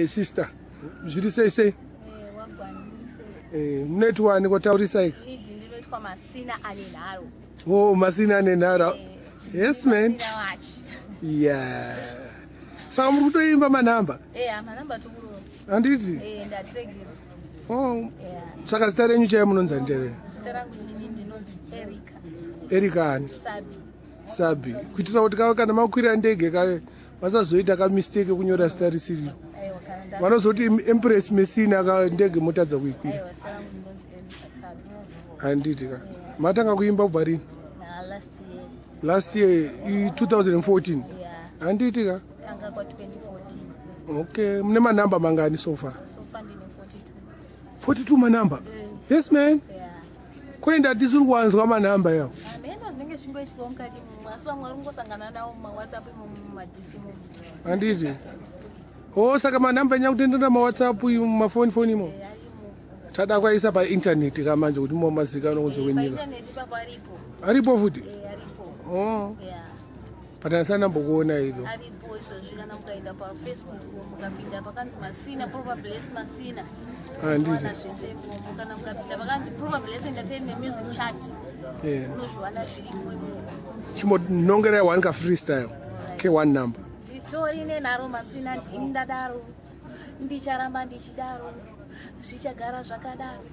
sister. Zviri sei? Wagwani. Netwani kwataurisa iki? Idi ndinoitwa Masina Anenharo. Oh, Masina Anenharo. Yes man. Masina wachi. Yeah. Saka muri kutoimba manhamba? Manhamba tukuru. Handiti? Ndatirengera. Oh. Saka zita renyu chaiye munonzi ndere? Zita rangu inini ndinonzi Erika. Erika ani? Sabi. Kuitira kuti kana makwira ndege vasazoita kamistake kunyora zita risiriro. Vanozoti Empress Messina ndege motadza kuikwira. Handiti ka. Matanga kuimba kubva rini? Last year 2014. Handiti ka. Tanga kwa 2014. Okay, mune manhamba mangani so far? So far ndine 42. 42 manhamba? Yes man. Kwenda tisuri kuwanzwa manhamba yawo. Mendo zvinenge zvingoitika mukati asi vamwe vari kungosangana nawo mumaWhatsApp mumadhishi mu. Handiti. Oh, saka manhamba enyu kutendera maWhatsApp mumafoni imo. Tada kwaisa paintaneti kamanje kuti mumazikanwa kunze kwenyika. Paintaneti ipapo aripo. Aripo futi? Aripo. Oh. Patanasana mbokuona ilo. Aripo izvozvi kana mukaenda paFacebook mukapinda pakanzi Masina Probabless Masina. Handiti. Kana mukapinda pakanzi Probabless Entertainment Music Chart. Unozviwana zviripo. Chimonongera one ka freestyle. K1 number. Nditori nenharo Masina ndini ndadaro. Ndicharamba ndichidaro. Zvichagara zvakadaro.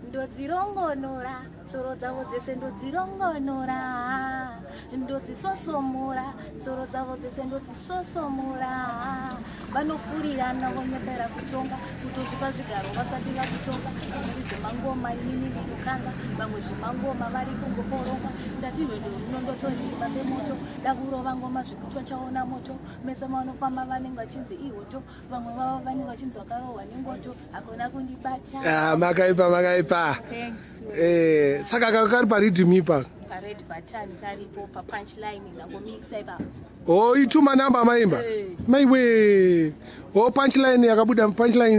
Ndodzirongonora, tsoro dzavo dzese ndodzirongonora. Ndodzisosomora, tsoro dzavo dzese ndodzisosomora. Vanofurirana vonyepera kutonga, kutozvipa zvigaro vasati vakutonga. Zviri zvemangoma inini ndinokanga, vamwe zvemangoma vari kungoporongwa. Ndati rwedo runondotorimba semoto, dakurova ngoma zvekutwa chaona moto. Mese maunofamba vanenge vachinzi ihoto, vamwe vavo vanenge vachinzi vakarohwa nengoto. Hakuna kundibata. Makaipa. Thanks. Saka kari paridhim ipa. Red button karipo pa punchline nangomixa ipa. Oh, ituma namba maimba. Maiwe. Oh, punchline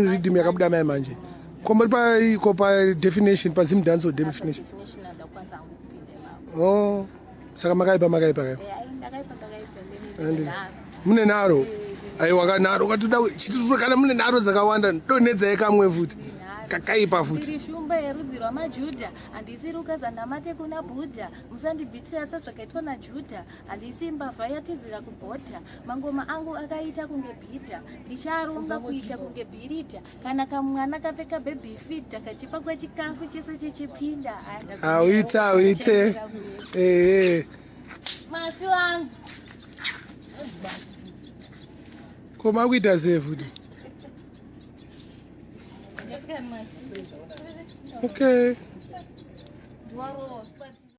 rhythm yakabuda mai manje. Komba pa definition pa zim dance definition. Definition ndakwanza ngokupinda ipa. Oh. Saka makaipa. Ndakaipa. Mune naro. Aiwa kanaro katoda chituru kana mune naro dzakawanda donedza yekamwe futi. Kakaipa futi. Ndiri shumba yerudzi rwamaJudha, handisi rukaza ndamate kuna Budha. Musandibhitira sezvakaitwa naJudha, handisi mbavha yatizira kubhota. Mangoma angu akaita kunge bhita, ndicharonga kuita kunge bhirita. Kana kamwana kapfeka baby fita, kachipa kwechikafu chese chichipinda. Uite. Masi wangu. Koma kuita sei futi? Okay.